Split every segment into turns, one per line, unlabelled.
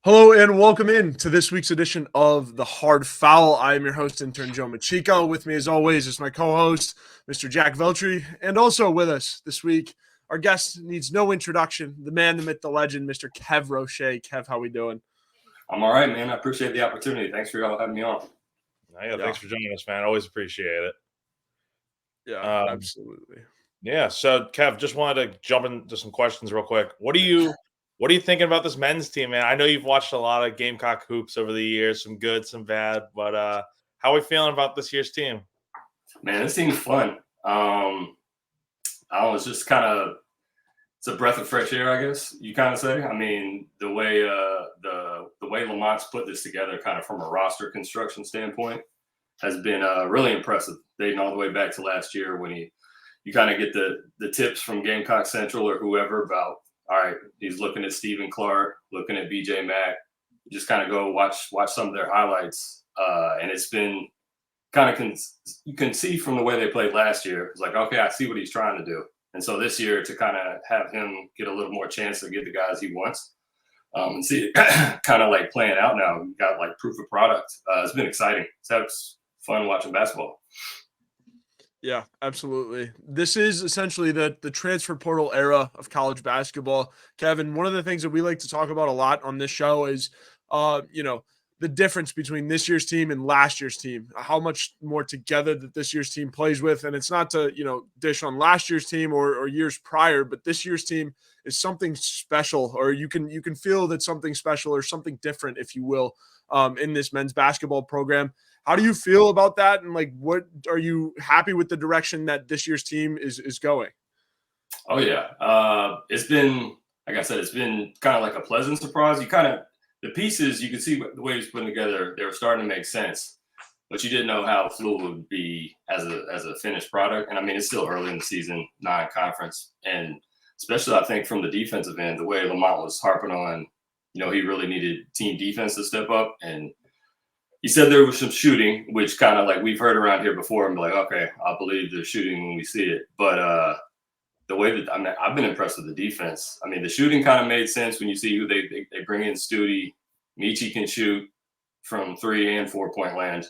Hello and welcome in to this week's edition of the Hard Fowl. I am your host, Intern Joe Macheca. With me, as always, is my co-host, Mr. Jack Veltri, and also with us this week, our guest needs no introduction, the man, the myth, the legend, Mr. Kev Roche. Kev, how we doing?
I'm all right, man. I appreciate the opportunity. Thanks for y'all having me on.
Thanks for joining us, man. Always appreciate it.
Absolutely.
Yeah, so Kev, just wanted to jump into some questions real quick. What are you thinking about this men's team, man? I know you've watched a lot of Gamecock hoops over the years, some good, some bad, but how are we feeling about this year's team?
Man, this team's fun. It's just kind of it's a breath of fresh air, I guess you kind of say. I mean, the way Lamont's put this together, kind of from a roster construction standpoint, has been really impressive. Dating all the way back to last year when you kind of get the tips from Gamecock Central or whoever about, all right, he's looking at Stephen Clark, looking at BJ Mack. Just kind of go watch some of their highlights, and it's been kind of you can see from the way they played last year. It's like, okay, I see what he's trying to do. And so this year, to kind of have him get a little more chance to get the guys he wants, and see it kind of like playing out now. We got like proof of product. It's been exciting. It's fun watching basketball.
Yeah, absolutely. This is essentially the transfer portal era of college basketball. Kevin, one of the things that we like to talk about a lot on this show is, the difference between this year's team and last year's team, how much more together that this year's team plays with. And it's not to, dish on last year's team or years prior, but this year's team is something special, or you can feel that something special or something different, if you will, in this men's basketball program. How do you feel about that? And what are you happy with the direction that this year's team is going?
Oh yeah. It's been, like I said, it's been kind of like a pleasant surprise. The pieces, you can see the way it's putting together, they were starting to make sense, but you didn't know how fluid would be as a finished product. And I mean, it's still early in the season, non-conference. And especially I think from the defensive end, the way Lamont was harping on, he really needed team defense to step up. And he said there was some shooting, which kind of like we've heard around here before and be like, okay, I believe there's shooting when we see it. But the way that I've been impressed with the defense. I mean, the shooting kind of made sense when you see who they bring in. Studi, Michi can shoot from 3 and 4-point land.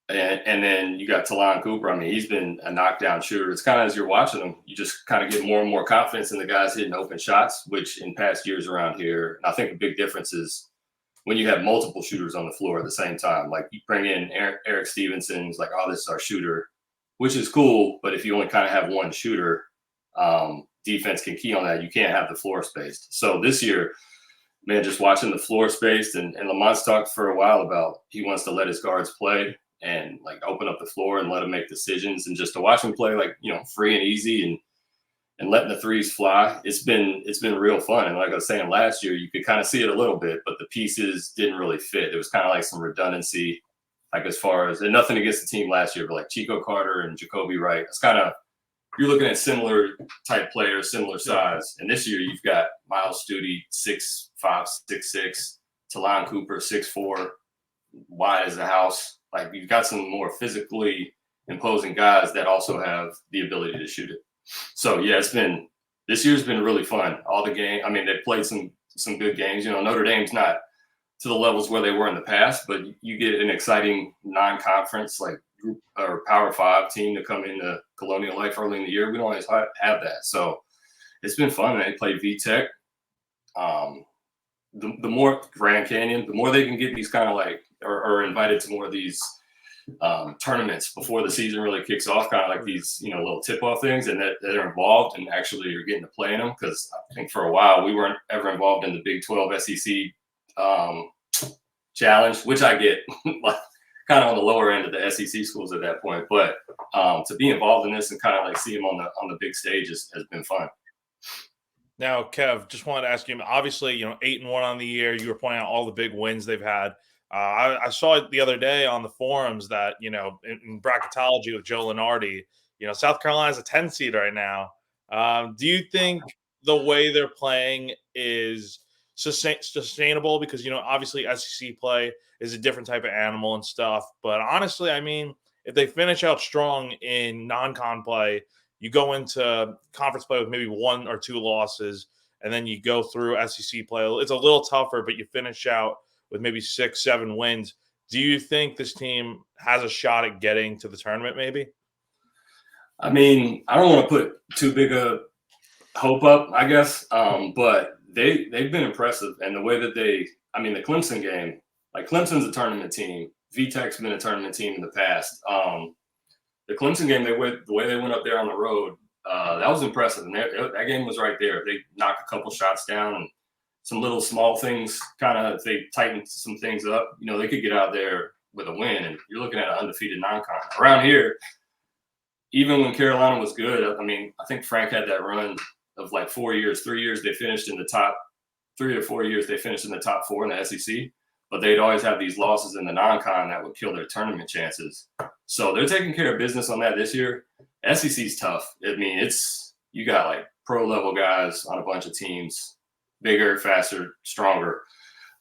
And then you got Talon Cooper. I mean, he's been a knockdown shooter. It's kind of as you're watching him, you just kind of get more and more confidence in the guys hitting open shots, which in past years around here, and I think a big difference is when you have multiple shooters on the floor at the same time. Like you bring in Eric Stevenson's like, oh, this is our shooter, which is cool. But if you only kind of have one shooter, defense can key on that. You can't have the floor spaced. So this year, man, just watching the floor spaced, and Lamont's talked for a while about he wants to let his guards play and like open up the floor and let them make decisions, and just to watch them play like, free and easy and letting the threes fly. It's been real fun. And like I was saying last year, you could kind of see it a little bit, but the pieces didn't really fit. It was kind of like some redundancy, like as far as, and nothing against the team last year, but like Chico Carter and Jacoby Wright, it's kind of, you're looking at similar type players, similar size. And this year you've got Miles Studi, 6'5", 6'6", Talon Cooper, 6'4", wide as a house. Like you've got some more physically imposing guys that also have the ability to shoot it. So yeah, this year's been really fun. All the game, I mean, they played some good games. Notre Dame's not to the levels where they were in the past, but you get an exciting non-conference like group or Power 5 team to come into Colonial life early in the year. We don't always have that, so it's been fun. They play VTech. The more Grand Canyon, the more they can get these kind of like or invited to more of these tournaments before the season really kicks off, kind of like these little tip-off things, and that they're involved and actually you're getting to play in them. Because I think for a while we weren't ever involved in the Big 12 SEC challenge, which I get kind of on the lower end of the SEC schools at that point. But to be involved in this and kind of like see them on the big stage has been fun.
Now, Kev, just wanted to ask you, obviously, 8-1 on the year. You were pointing out all the big wins they've had. I saw it the other day on the forums that, in bracketology with Joe Lenardi, South Carolina's a 10 seed right now. Do you think the way they're playing is sustainable? Because, obviously SEC play is a different type of animal and stuff. But honestly, I mean, if they finish out strong in non-con play, you go into conference play with maybe 1 or 2 losses, and then you go through SEC play. It's a little tougher, but you finish out with maybe 6-7 wins. Do you think this team has a shot at getting to the tournament maybe?
I mean, I don't want to put too big a hope up, I guess, but they've been impressive. And the way that the Clemson game, like Clemson's a tournament team. VTech's been a tournament team in the past. The Clemson game, the way they went up there on the road, that was impressive. And that game was right there. They knocked a couple shots down and some little small things, kind of, they tightened some things up. You know, they could get out there with a win, and you're looking at an undefeated non-con. Around here, even when Carolina was good, I mean, I think Frank had that run of like 4 years, 3 years, they finished in the top 3 or 4 years, they finished in the top 4 in the SEC. But they'd always have these losses in the non-con that would kill their tournament chances. So they're taking care of business on that this year. SEC's tough. I mean, you got like pro-level guys on a bunch of teams, bigger, faster, stronger.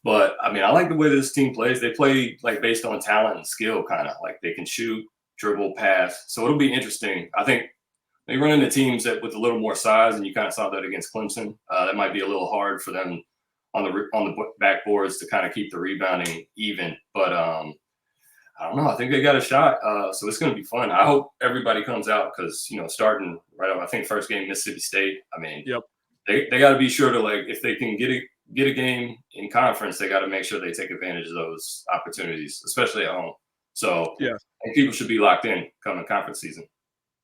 But, I mean, I like the way this team plays. They play like based on talent and skill, kind of. Like they can shoot, dribble, pass. So it'll be interesting. I think they run into teams with a little more size, and you kind of saw that against Clemson. That might be a little hard for them on the backboards to kind of keep the rebounding even. But I don't know. I think they got a shot. So it's going to be fun. I hope everybody comes out because, you know, starting right up, I think first game, Mississippi State. I mean,
yep.
They got to be sure to, like, if they can get a game in conference, they got to make sure they take advantage of those opportunities, especially at home. So yeah, I think people should be locked in coming conference season.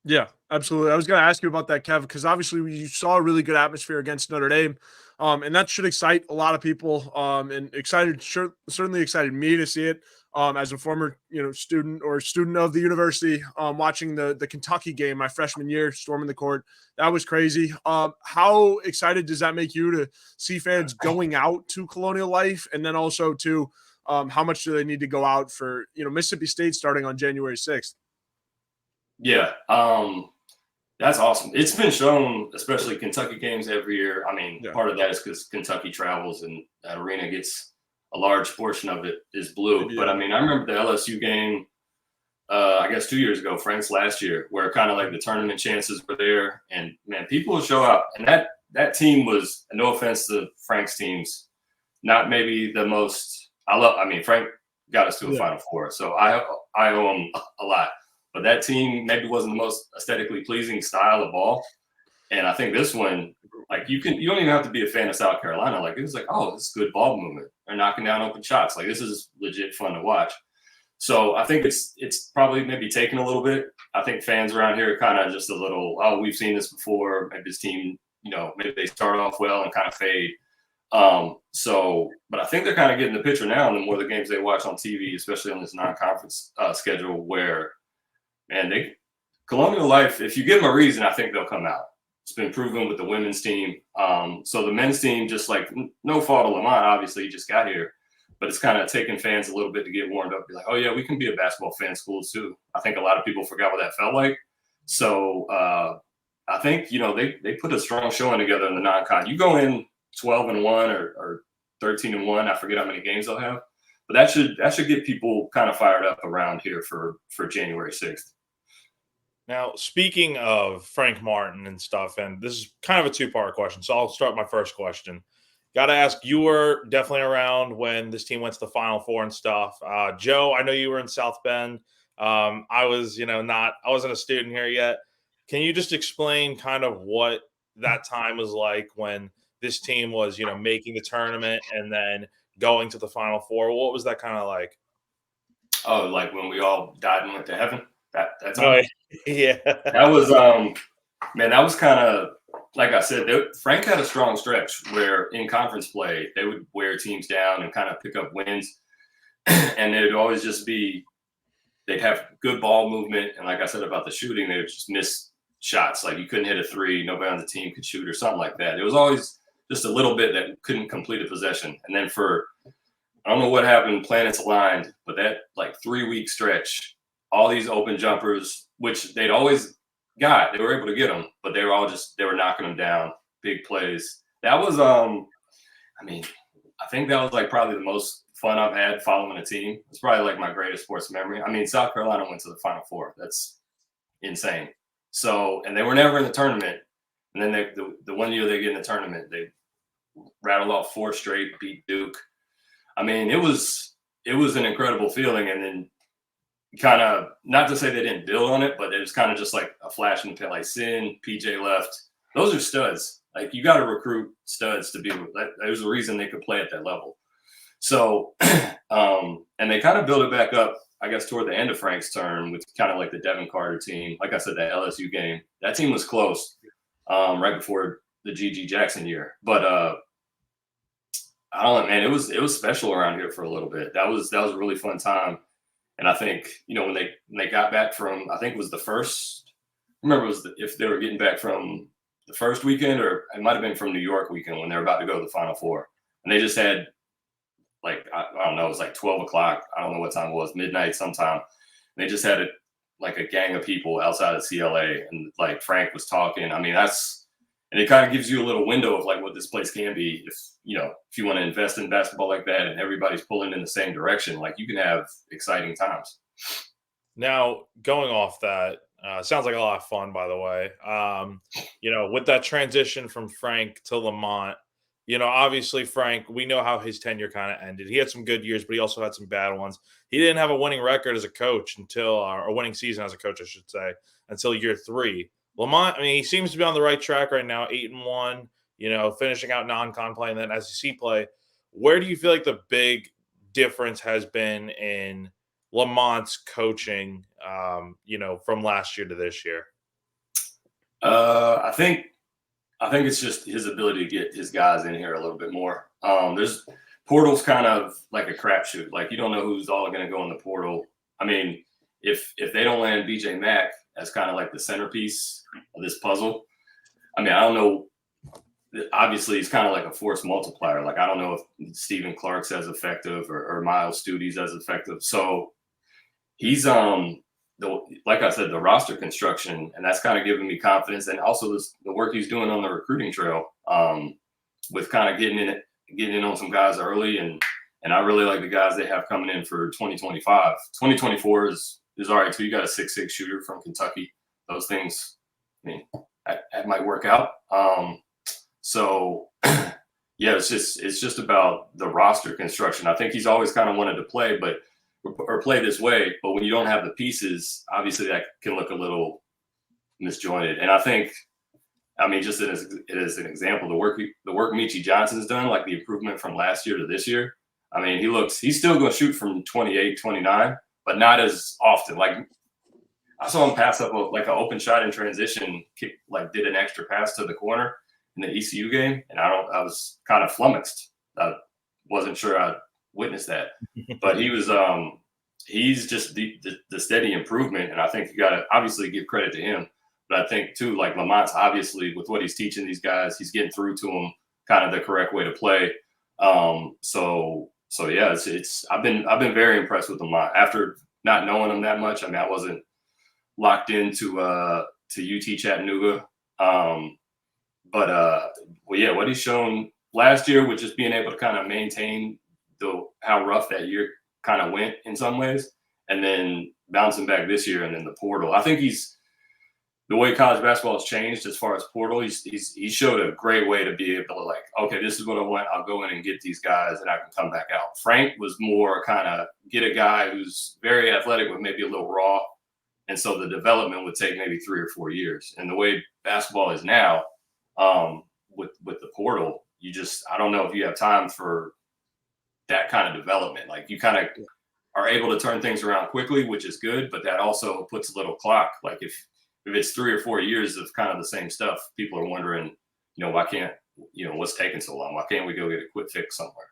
Yeah, absolutely. I was going to ask you about that, Kev, because obviously you saw a really good atmosphere against Notre Dame, and that should excite a lot of people. And certainly excited me to see it. As a former, student of the university, watching the Kentucky game my freshman year, storming the court, that was crazy. How excited does that make you to see fans going out to Colonial Life, and then also to how much do they need to go out for Mississippi State starting on January 6th?
Yeah, that's awesome. It's been shown, especially Kentucky games every year. I mean, part of that is because Kentucky travels and that arena gets a large portion of it is blue. Yeah. But I mean, I remember the LSU game, I guess 2 years ago, Frank's last year, where kind of like the tournament chances were there. And man, people will show up. And that team was, no offense to Frank's teams, not maybe the most, Frank got us to a Final Four. So I owe him a lot. But that team maybe wasn't the most aesthetically pleasing style of ball. And I think this one, like you don't even have to be a fan of South Carolina. Like it was like, oh, this is good ball movement. They're knocking down open shots. Like this is legit fun to watch. So I think it's probably maybe taken a little bit. I think fans around here are kind of just a little, oh, we've seen this before. Maybe this team, maybe they start off well and kind of fade. But I think they're kind of getting the picture now. And the more the games they watch on TV, especially on this non-conference schedule, where man, Colonial Life, if you give them a reason, I think they'll come out. It's been proven with the women's team. So the men's team, just like no fault of Lamont, obviously he just got here, but it's kind of taking fans a little bit to get warmed up. Be like, oh yeah, we can be a basketball fan school too. I think a lot of people forgot what that felt like. So I think, they put a strong showing together in the non-con. You go in 12-1 or 13-1, I forget how many games they'll have, but that should get people kind of fired up around here for January 6th.
Now, speaking of Frank Martin and stuff, and this is kind of a two-part question, so I'll start my first question. Got to ask, you were definitely around when this team went to the Final Four and stuff. Joe, I know you were in South Bend. I was, I wasn't a student here yet. Can you just explain kind of what that time was like when this team was, making the tournament and then going to the Final Four? What was that kind of like?
Oh, like when we all died and went to heaven? That's
oh, yeah.
That was that was kind of, like I said, Frank had a strong stretch where in conference play they would wear teams down and kind of pick up wins, and it would always just be they'd have good ball movement, and like I said about the shooting, they would just miss shots. Like you couldn't hit a three, nobody on the team could shoot or something like that. It was always just a little bit that couldn't complete a possession, and then I don't know what happened, planets aligned, but that like 3-week stretch, all these open jumpers, which they'd always got, they were able to get them, but they were knocking them down, big plays. That was, I think that was like probably the most fun I've had following a team. It's probably like my greatest sports memory. I mean, South Carolina went to the Final Four. That's insane. So, and they were never in the tournament. And then the one year they get in the tournament, they rattled off 4 straight, beat Duke. I mean, it was an incredible feeling. And then kind of, not to say they didn't build on it, but it was kind of just like a flash in the pan. Like Sin, PJ left. Those are studs. Like, you got to recruit studs to be. There's a reason they could play at that level. So, and they kind of built it back up, I guess, toward the end of Frank's term with kind of like the Devin Carter team. Like I said, that LSU game, that team was close right before the G.G. Jackson year. But I don't know, man, it was special around here for a little bit. That was a really fun time. And I think, when they got back from, I think it was the first, I remember it was if they were getting back from the first weekend, or it might have been from New York weekend when they were about to go to the Final Four. And they just had, like, I don't know, it was like 12 o'clock. I don't know what time it was, midnight sometime. And they just had like a gang of people outside of CLA. And like Frank was talking. I mean, and it kind of gives you a little window of like what this place can be. If you want to invest in basketball like that and everybody's pulling in the same direction, like, you can have exciting times.
Now, going off that, sounds like a lot of fun, by the way. With that transition from Frank to Lamont, obviously Frank, we know how his tenure kind of ended. He had some good years, but he also had some bad ones. He didn't have a winning record as a coach or winning season as a coach, I should say, until year 3. Lamont, I mean, he seems to be on the right track right now, 8-1, finishing out non-con play and then SEC play. Where do you feel like the big difference has been in Lamont's coaching, from last year to this year?
I think it's just his ability to get his guys in here a little bit more. There's portal's kind of like a crapshoot. Like, you don't know who's all going to go in the portal. I mean, if they don't land BJ Mack as kind of like the centerpiece of this puzzle, I mean, I don't know. Obviously, he's kind of like a force multiplier. Like, I don't know if Stephen Clark's as effective or Miles Studi's as effective. So he's like I said, the roster construction, and that's kind of giving me confidence. And also the work he's doing on the recruiting trail, with kind of getting in on some guys early. And I really like the guys they have coming in for 2025. 2024 is all right too. You got a 6'6" shooter from Kentucky. Those things, I mean, that might work out. So yeah, it's just about the roster construction. I think he's always kind of wanted to play this way, but when you don't have the pieces, obviously that can look a little misjointed. And I think, I mean, just as an example, the work Michi Johnson's done, like the improvement from last year to this year. I mean, he's still going to shoot from 28, 29, but not as often. Like, I saw him pass up like an open shot in transition, did an extra pass to the corner in the ECU game, and I was kind of flummoxed. I wasn't sure I witnessed that, but he's just the steady improvement, and I think you got to obviously give credit to him. But I think too, like, Lamont's obviously, with what he's teaching these guys, he's getting through to them kind of the correct way to play. So yeah, I've been very impressed with Lamont after not knowing him that much. I mean, I wasn't locked into UT Chattanooga. But yeah, what he's shown last year with just being able to kind of maintain how rough that year kind of went in some ways, and then bouncing back this year and then the portal. I think the way college basketball has changed as far as portal, he showed a great way to be able to, like, okay, this is what I want. I'll go in and get these guys and I can come back out. Frank was more kind of get a guy who's very athletic but maybe a little raw. And so the development would take maybe 3 or 4 years. And the way basketball is now, with the portal, I don't know if you have time for that kind of development. Like, you kind of are able to turn things around quickly, which is good, but that also puts a little clock. Like, if it's 3 or 4 years of kind of the same stuff, people are wondering, why can't, what's taking so long? Why can't we go get a quick fix somewhere?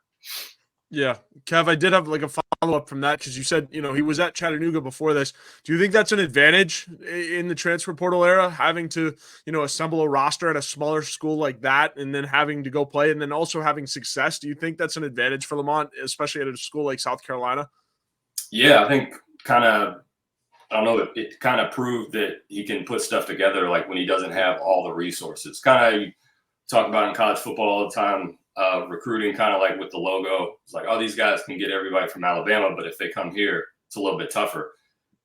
Yeah. Kev, I did have like a follow-up from that, because you said, he was at Chattanooga before this. Do you think that's an advantage in the transfer portal era, having to, assemble a roster at a smaller school like that and then having to go play and then also having success? Do you think that's an advantage for Lamont, especially at a school like South Carolina?
Yeah, I think I don't know, it kind of proved that he can put stuff together, like, when he doesn't have all the resources. Kind of, you talk about in college football all the time, recruiting, kind of like with the logo. It's like, oh, these guys can get everybody from Alabama, but if they come here, it's a little bit tougher.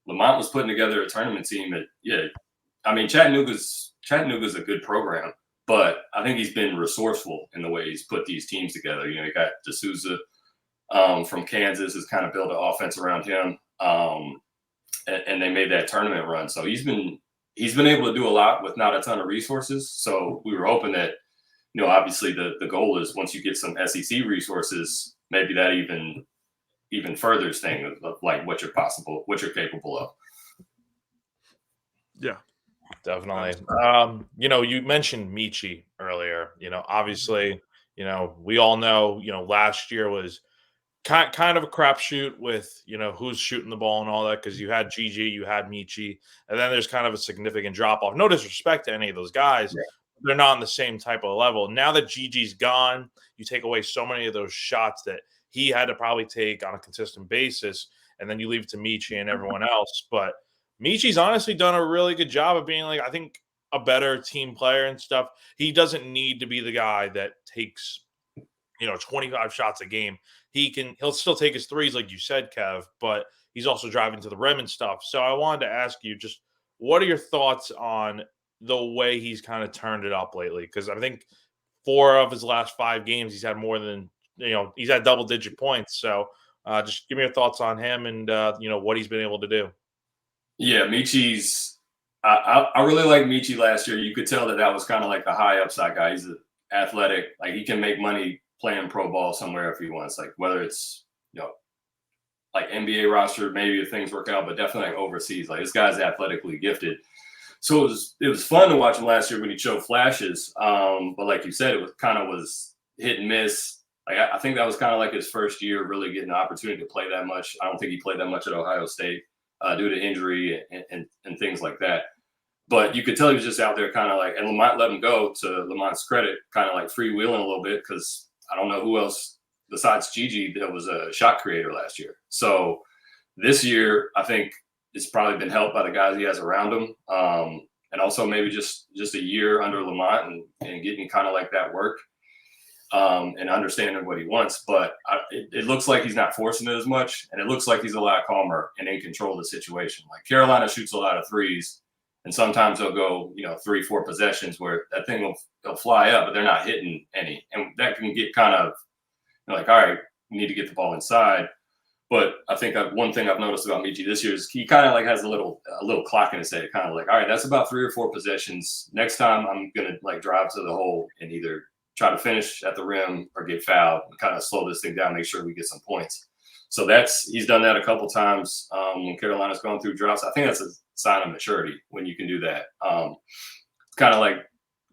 Lamont was putting together a tournament team I mean, Chattanooga's a good program, but I think he's been resourceful in the way he's put these teams together. You got D'Souza from Kansas has kind of built an offense around him, and they made that tournament run. So he's been able to do a lot with not a ton of resources. So we were hoping that, obviously the goal is once you get some SEC resources, maybe that even furthers thing of like what you're capable of.
Yeah.
Definitely. You mentioned Michi earlier. Obviously, we all know, last year was kind of a crapshoot with, who's shooting the ball and all that, because you had Gigi, you had Michi, and then there's kind of a significant drop off. No disrespect to any of those guys. Yeah. They're not on the same type of level. Now that Gigi's gone, you take away so many of those shots that he had to probably take on a consistent basis, and then you leave it to Michi and everyone else. But Michi's honestly done a really good job of being, like, I think, a better team player and stuff. He doesn't need to be the guy that takes, 25 shots a game. He'll still take his threes, like you said, Kev, but he's also driving to the rim and stuff. So I wanted to ask you, just what are your thoughts on the way he's kind of turned it up lately? Because I think 4 of his last 5 games, he's had more than, he's had double-digit points. So just give me your thoughts on him and, what he's been able to do.
Yeah, Michi's I really like Michi last year. You could tell that was kind of like the high upside guy. He's athletic. Like, he can make money playing pro ball somewhere if he wants. Like, whether it's, like NBA roster, maybe if things work out, but definitely like overseas. Like, this guy's athletically gifted. So it was fun to watch him last year when he showed flashes. But like you said, it was hit and miss. Like, I think that was kind of like his first year really getting the opportunity to play that much. I don't think he played that much at Ohio State due to injury and things like that. But you could tell he was just out there kind of like, and Lamont let him go, to Lamont's credit, kind of like freewheeling a little bit, because I don't know who else besides Gigi that was a shot creator last year. So this year, I think it's probably been helped by the guys he has around him. And also maybe just a year under Lamont and getting kind of like that work and understanding what he wants. But it looks like he's not forcing it as much. And it looks like he's a lot calmer and in control of the situation. Like, Carolina shoots a lot of threes, and sometimes they'll go, 3-4 possessions where that thing will fly up, but they're not hitting any. And that can get kind of like, all right, we need to get the ball inside. But I think one thing I've noticed about Michi this year is he kind of like has a little clock in his head, kind of like, all right, that's about 3 or 4 possessions. Next time I'm going to like drive to the hole and either try to finish at the rim or get fouled and kind of slow this thing down, make sure we get some points. So he's done that a couple times when Carolina's going through droughts. I think that's a sign of maturity when you can do that. Kind of like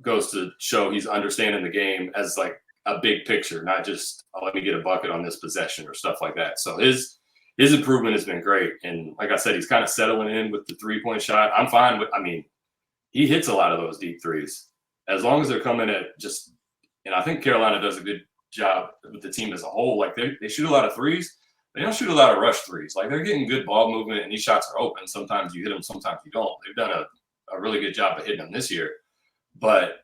goes to show he's understanding the game as like a big picture, not just, let me get a bucket on this possession or stuff like that. So his improvement has been great. And like I said, he's kind of settling in with the 3-point shot. I'm fine with, he hits a lot of those deep threes as long as they're coming at just, and I think Carolina does a good job with the team as a whole. Like, they shoot a lot of threes. They don't shoot a lot of rush threes. Like, they're getting good ball movement, and these shots are open. Sometimes you hit them, sometimes you don't. They've done a really good job of hitting them this year. But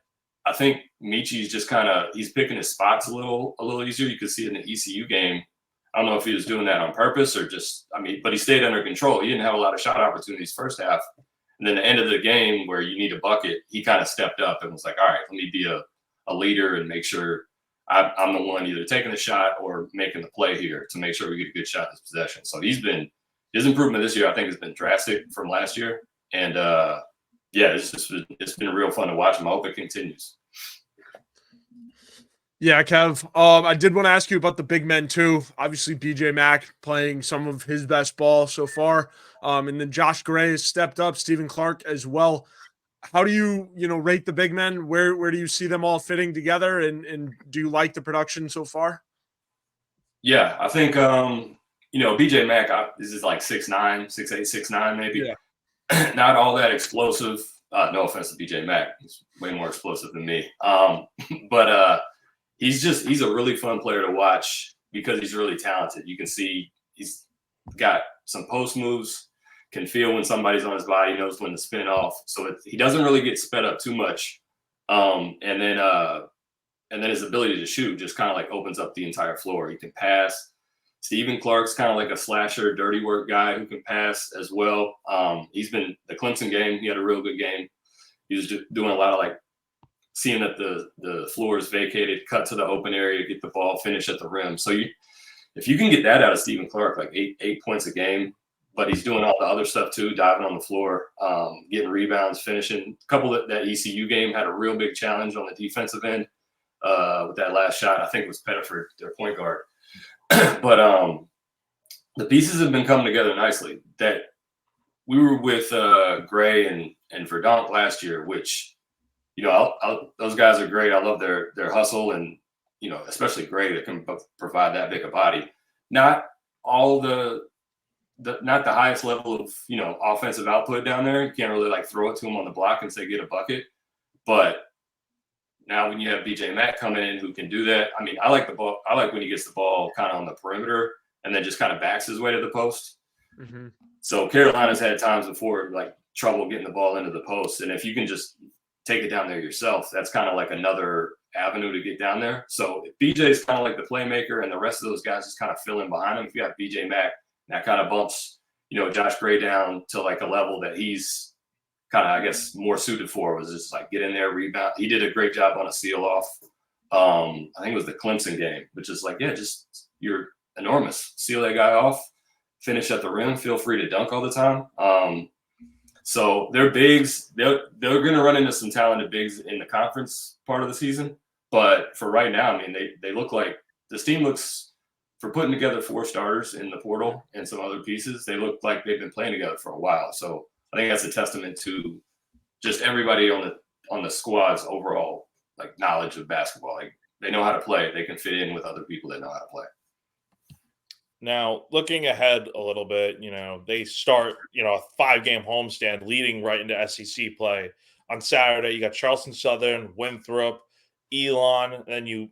I think Michi's just he's picking his spots a little easier. You could see it in the ECU game. I don't know if he was doing that on purpose or just, but he stayed under control. He didn't have a lot of shot opportunities first half. And then the end of the game where you need a bucket, he kind of stepped up and was like, all right, let me be a leader and make sure I'm the one either taking the shot or making the play here to make sure we get a good shot this possession. So his improvement this year, I think, has been drastic from last year. And it's been real fun to watch him. I hope it continues.
Yeah, Kev. I did want to ask you about the big men too. Obviously, BJ Mack playing some of his best ball so far. And then Josh Gray has stepped up, Stephen Clark as well. How do you, rate the big men? Where do you see them all fitting together? And do you like the production so far?
Yeah, I think, BJ Mack, this is like 6'9", 6'8", 6'9", maybe. Yeah. Not all that explosive. No offense to BJ Mack. He's way more explosive than me. But he's a really fun player to watch because he's really talented. You can see he's got some post moves, can feel when somebody's on his body, knows when to spin off. So he doesn't really get sped up too much. And then his ability to shoot just kind of like opens up the entire floor. He can pass. Stephen Clark's kind of like a slasher, dirty work guy who can pass as well. He's been the Clemson game. He had a real good game. He was doing a lot of like seeing that the floor is vacated, cut to the open area, get the ball, finish at the rim. So if you can get that out of Stephen Clark, like eight points a game, but he's doing all the other stuff too, diving on the floor, getting rebounds, finishing. A couple of that ECU game had a real big challenge on the defensive end with that last shot. I think it was Pettiford, their point guard. But the pieces have been coming together nicely. That we were with Gray and Verdonk last year, which, you know, those guys are great. I love their hustle, and, you know, especially Gray that can provide that big a body. Not all not the highest level of, you know, offensive output down there. You can't really like throw it to him on the block and say get a bucket. But now when you have BJ Mack coming in who can do that, I mean, I like the ball. I like when he gets the ball kind of on the perimeter and then just kind of backs his way to the post. Mm-hmm. So Carolina's had times before like trouble getting the ball into the post, and if you can just take it down there yourself, that's kind of like another avenue to get down there. So if BJ's kind of like the playmaker and the rest of those guys just kind of fill in behind him, if you got BJ Mack, that kind of bumps, you know, Josh Gray down to like a level that he's kind of, I guess, more suited for, was just like get in there, rebound. He did a great job on a seal off. I think it was the Clemson game, which is like, yeah, just you're enormous. Seal that guy off, finish at the rim, feel free to dunk all the time. So they're bigs. They're going to run into some talented bigs in the conference part of the season. But for right now, I mean, they look like this team looks, for putting together 4 starters in the portal and some other pieces, they look like they've been playing together for a while. So I think that's a testament to just everybody on the squad's overall like knowledge of basketball. Like they know how to play. They can fit in with other people that know how to play.
Now, looking ahead a little bit, you know, they start, you know, a 5-game homestand leading right into SEC play. On Saturday, you got Charleston Southern, Winthrop, Elon, and then you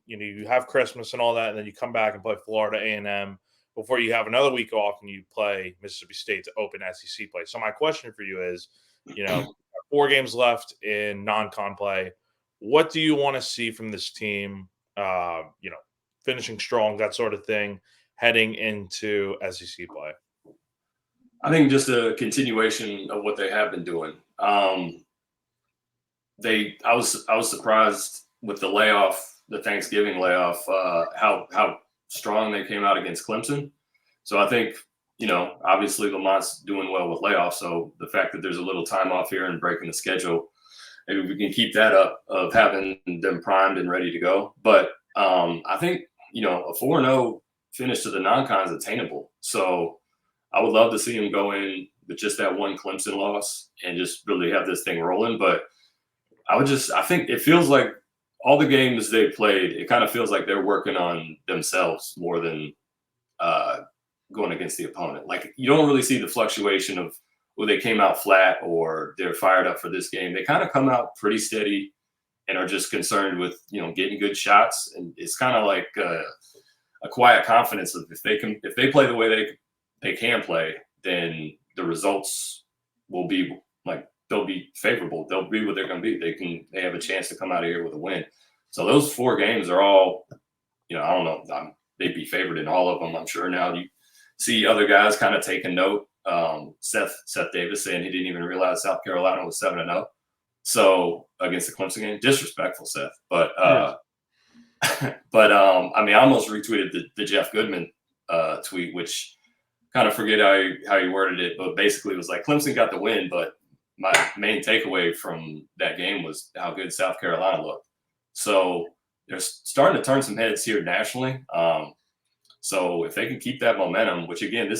have Christmas and all that, and then you come back and play Florida A&M before you have another week off and you play Mississippi State to open SEC play. So my question for you is, you know, 4 games left in non-con play. What do you want to see from this team, you know, finishing strong, that sort of thing, heading into SEC play?
I think just a continuation of what they have been doing. I was surprised with the layoff, the Thanksgiving layoff, how strong they came out against Clemson. So I think, you know, obviously Lamont's doing well with layoffs. So the fact that there's a little time off here and breaking the schedule, maybe we can keep that up of having them primed and ready to go. But I think, you know, a 4-0 finish to the non-con is attainable. So I would love to see them go in with just that one Clemson loss and just really have this thing rolling. But I think it feels like all the games they played, it kind of feels like they're working on themselves more than going against the opponent. Like you don't really see the fluctuation of where they came out flat or they're fired up for this game. They kind of come out pretty steady and are just concerned with, you know, getting good shots. And it's kind of like a quiet confidence of if they play the way they can play, then the results will be like, they'll be favorable. They'll be what they're going to be. They have a chance to come out of here with a win. So those 4 games are all, you know, I don't know. They'd be favored in all of them, I'm sure. Now you see other guys kind of taking note. Seth Davis saying he didn't even realize South Carolina was 7-0. So against the Clemson game, disrespectful, Seth. But I mean, I almost retweeted the Jeff Goodman tweet, which kind of forget how he worded it, but basically it was like Clemson got the win, but my main takeaway from that game was how good South Carolina looked. So they're starting to turn some heads here nationally. So if they can keep that momentum, which again,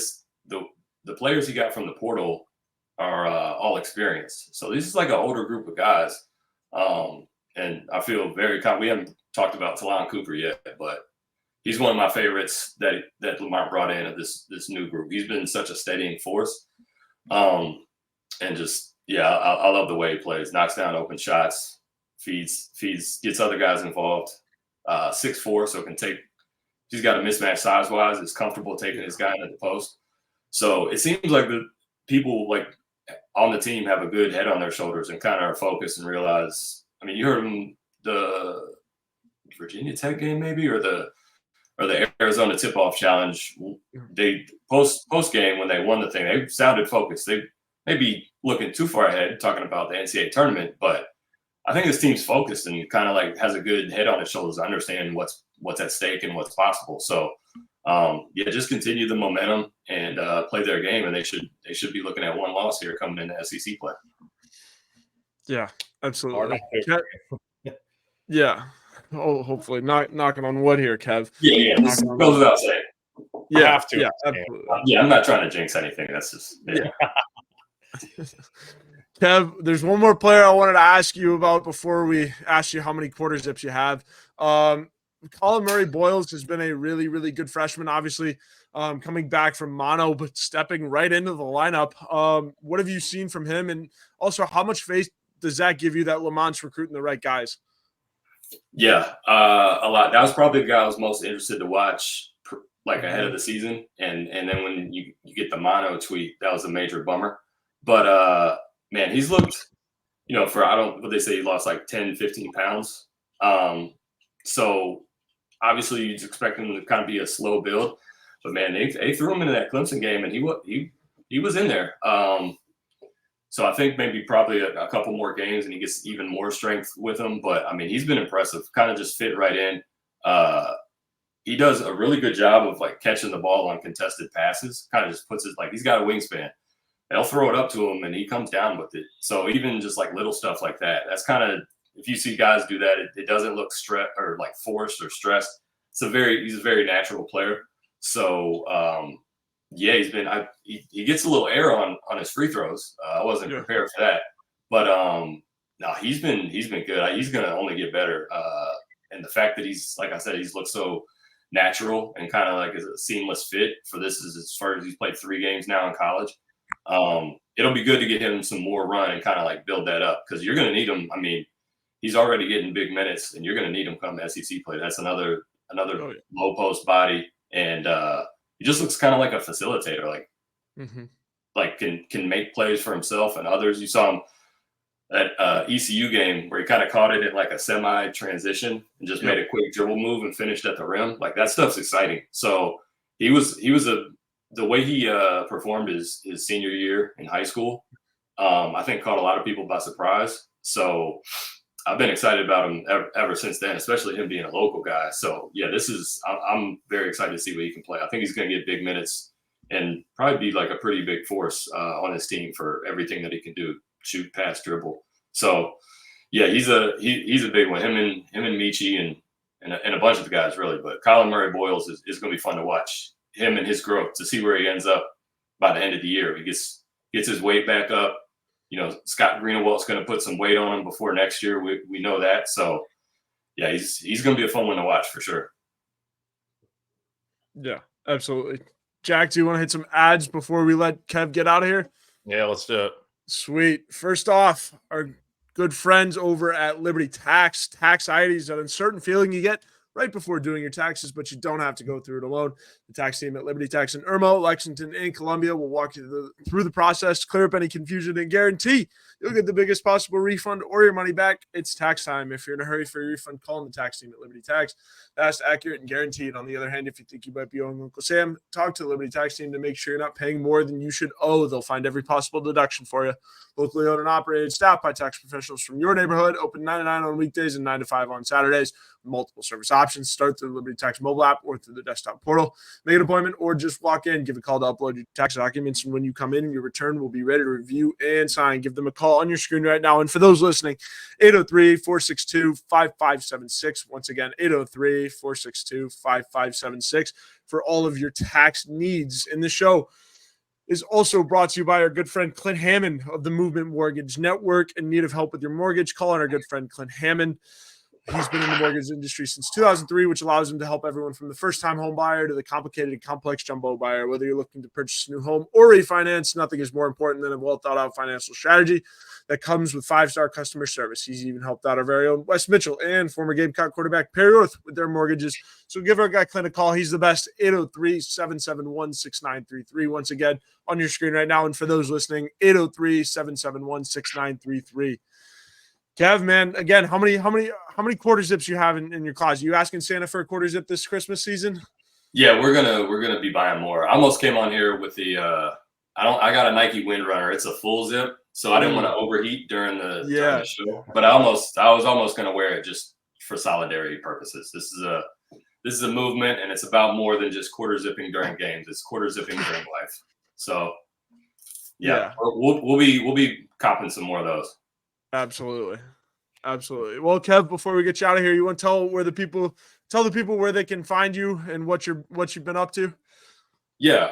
the players he got from the portal are all experienced. So this is like an older group of guys. And I feel very confident. We haven't talked about Talon Cooper yet, but he's one of my favorites that Lamont brought in of this new group. He's been such a steadying force. And just, yeah, I love the way he plays. Knocks down open shots, feeds, gets other guys involved. 6'4", so he's got a mismatch size-wise. Is comfortable taking his guy into the post. So it seems like the people like on the team have a good head on their shoulders and kind of are focused and realize. I mean, you heard him the Virginia Tech game maybe or the Arizona tip-off challenge. They post game when they won the thing, they sounded focused. They may be looking too far ahead talking about the NCAA tournament, but I think this team's focused and kind of like has a good head on its shoulders, understanding what's at stake and what's possible. So, just continue the momentum and play their game, and they should be looking at one loss here coming into SEC play.
Yeah, absolutely. Yeah. Oh, hopefully knocking on wood here, Kev.
Yeah. This goes without saying.
Yeah,
I have to.
Yeah, absolutely.
I'm not trying to jinx anything. That's just
Kev, there's one more player I wanted to ask you about before we ask you how many quarter zips you have. Col Murray Bo has been a really, really good freshman, obviously coming back from mono, but stepping right into the lineup. What have you seen from him? And also, how much faith does that give you that Lamont's recruiting the right guys?
Yeah, a lot. That was probably the guy I was most interested to watch, like ahead of the season. And then when you get the mono tweet, that was a major bummer. But man, he's looked, what they say, he lost like 10, 15 pounds. So obviously you'd expect him to kind of be a slow build, but man, they threw him into that Clemson game and he was in there. So I think maybe probably a couple more games and he gets even more strength with him. But I mean, he's been impressive, kind of just fit right in. He does a really good job of like catching the ball on contested passes, kind of just puts it like he's got a wingspan. They'll throw it up to him and he comes down with it. So even just like little stuff like that, that's kind of, if you see guys do that, it doesn't look stressed or like forced or stressed. He's a very natural player. So he gets a little air on his free throws. I wasn't prepared for that, but no, he's been good. He's gonna only get better. And the fact that he's, like I said, he's looked so natural and kind of like a seamless fit for this is as far as he's played 3 games now in college. It'll be good to get him some more run and kind of like build that up because you're going to need him. I mean, he's already getting big minutes and you're going to need him come SEC play. That's another low post body. And he just looks kind of like a facilitator, like can make plays for himself and others. You saw him at ECU game where he kind of caught it in like a semi transition and just made a quick dribble move and finished at the rim. Like that stuff's exciting. So the way he performed his senior year in high school, I think caught a lot of people by surprise. So I've been excited about him ever since then, especially him being a local guy. So yeah, I'm very excited to see what he can play. I think he's going to get big minutes and probably be like a pretty big force on his team for everything that he can do, shoot, pass, dribble. So yeah, he's a big one. Him and Michi and a bunch of the guys really, but Col Murray Bo is going to be fun to watch. Him and his growth to see where he ends up by the end of the year. He gets his weight back up. Scott Greenawalt's going to put some weight on him before next year. We know that. So yeah, he's going to be a fun one to watch for sure.
Yeah, absolutely. Jack, do you want to hit some ads before we let Kev get out of here?
Yeah, let's do it.
Sweet. First off, our good friends over at Liberty Tax. Taxiety is an uncertain feeling you get right before doing your taxes, but you don't have to go through it alone. The tax team at Liberty Tax in Irmo, Lexington, and Columbia will walk you through the process, clear up any confusion, and guarantee you'll get the biggest possible refund or your money back. It's tax time. If you're in a hurry for your refund, call the tax team at Liberty Tax. Fast, accurate, and guaranteed. On the other hand, if you think you might be owing Uncle Sam, talk to the Liberty Tax team to make sure you're not paying more than you should owe. They'll find every possible deduction for you. Locally owned and operated, staffed by tax professionals from your neighborhood, open 9 to 9 on weekdays and 9 to 5 on Saturdays. Multiple service options. Start through the Liberty Tax mobile app or through the desktop portal. Make an appointment or just walk in. Give a call to upload your tax documents. And when you come in, your return will be ready to review and sign. Give them a call on your screen right now. And for those listening, 803-462-5576. Once again, 803-462-5576 for all of your tax needs. In the show is also brought to you by our good friend Clint Hammond of the Movement Mortgage Network. In need of help with your mortgage, call on our good friend Clint Hammond. He's been in the mortgage industry since 2003, which allows him to help everyone from the first-time home buyer to the complicated and complex jumbo buyer. Whether you're looking to purchase a new home or refinance, nothing is more important than a well-thought-out financial strategy that comes with 5-star customer service. He's even helped out our very own Wes Mitchell and former Gamecock quarterback Perry Orth with their mortgages. So give our guy Clint a call. He's the best, 803-771-6933. Once again, on your screen right now. And for those listening, 803-771-6933. Kev, man, again, how many quarter zips you have in your closet? You asking Santa for a quarter zip this Christmas season?
Yeah, we're gonna be buying more. I almost came on here with the I got a Nike Windrunner. It's a full zip, So I didn't want to overheat during the
Yeah.
show, but I was almost going to wear it just for solidarity purposes. This is a movement, and it's about more than just quarter zipping during games. It's quarter zipping during life. So yeah. we'll be copping some more of those.
Absolutely. Well, Kev, before we get you out of here, you want to tell the people where they can find you and what you've been up to?
Yeah.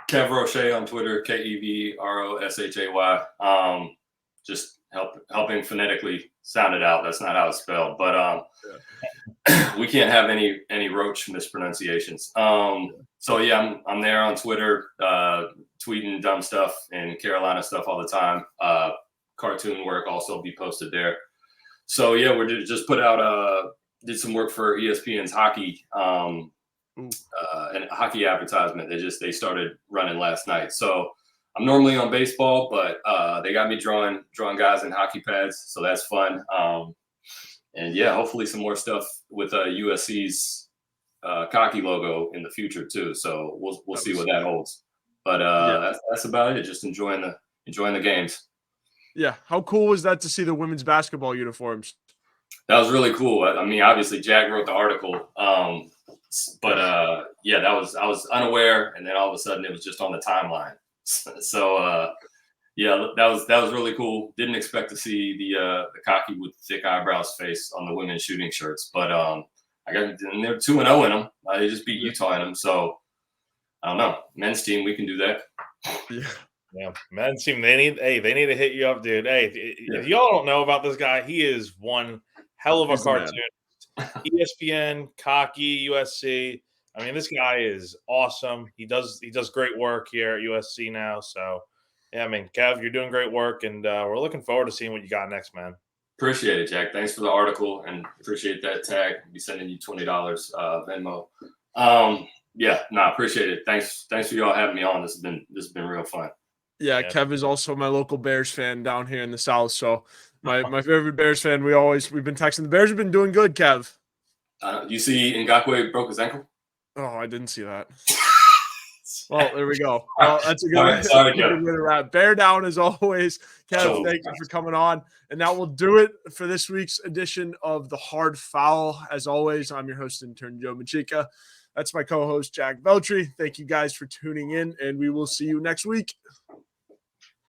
Kev Roche on Twitter, KEVROSHAY. Just helping phonetically sound it out. That's not how it's spelled, but we can't have any Roche mispronunciations. So yeah, I'm there on Twitter, tweeting dumb stuff and Carolina stuff all the time. Cartoon work also be posted there. So yeah, we just put out did some work for ESPN's hockey and hockey advertisement. They started running last night. So I'm normally on baseball, but they got me drawing guys in hockey pads, so that's fun. And yeah, hopefully some more stuff with USC's cocky logo in the future too. So we'll see what that holds. But that's about it. Just enjoying the games.
Yeah. How cool was that to see the women's basketball uniforms?
That was really cool. I mean, obviously Jack wrote the article. But yeah, I was unaware, and then all of a sudden it was just on the timeline. So yeah, that was really cool. Didn't expect to see the cocky with thick eyebrows face on the women's shooting shirts, but and they're 2-0 in them. They just beat Utah in them, so I don't know. Men's team, we can do that.
Yeah, men's team. They need to hit you up, dude. Hey, if y'all don't know about this guy, he is one hell of a cartoon. ESPN, cocky, USC. I mean, this guy is awesome. He does great work here at USC now. So, yeah, I mean, Kev, you're doing great work, and we're looking forward to seeing what you got next, man.
Appreciate it, Jack. Thanks for the article, and appreciate that tag. I'll be sending you $20 Venmo. Yeah, appreciate it. Thanks for y'all having me on. This has been real fun.
Yeah, Kev is also my local Bears fan down here in the South. So my favorite Bears fan. We've been texting. The Bears have been doing good, Kev.
You see Ngakwe broke his ankle?
Oh, I didn't see that. Well, there we go. Well, that's a good, good way to wrap. Bear down as always. Kev, thank you for coming on. And that will do it for this week's edition of the Hard Foul. As always, I'm your host, Intern Joe Macheca. That's my co-host, Jack Veltri. Thank you guys for tuning in, and we will see you next week.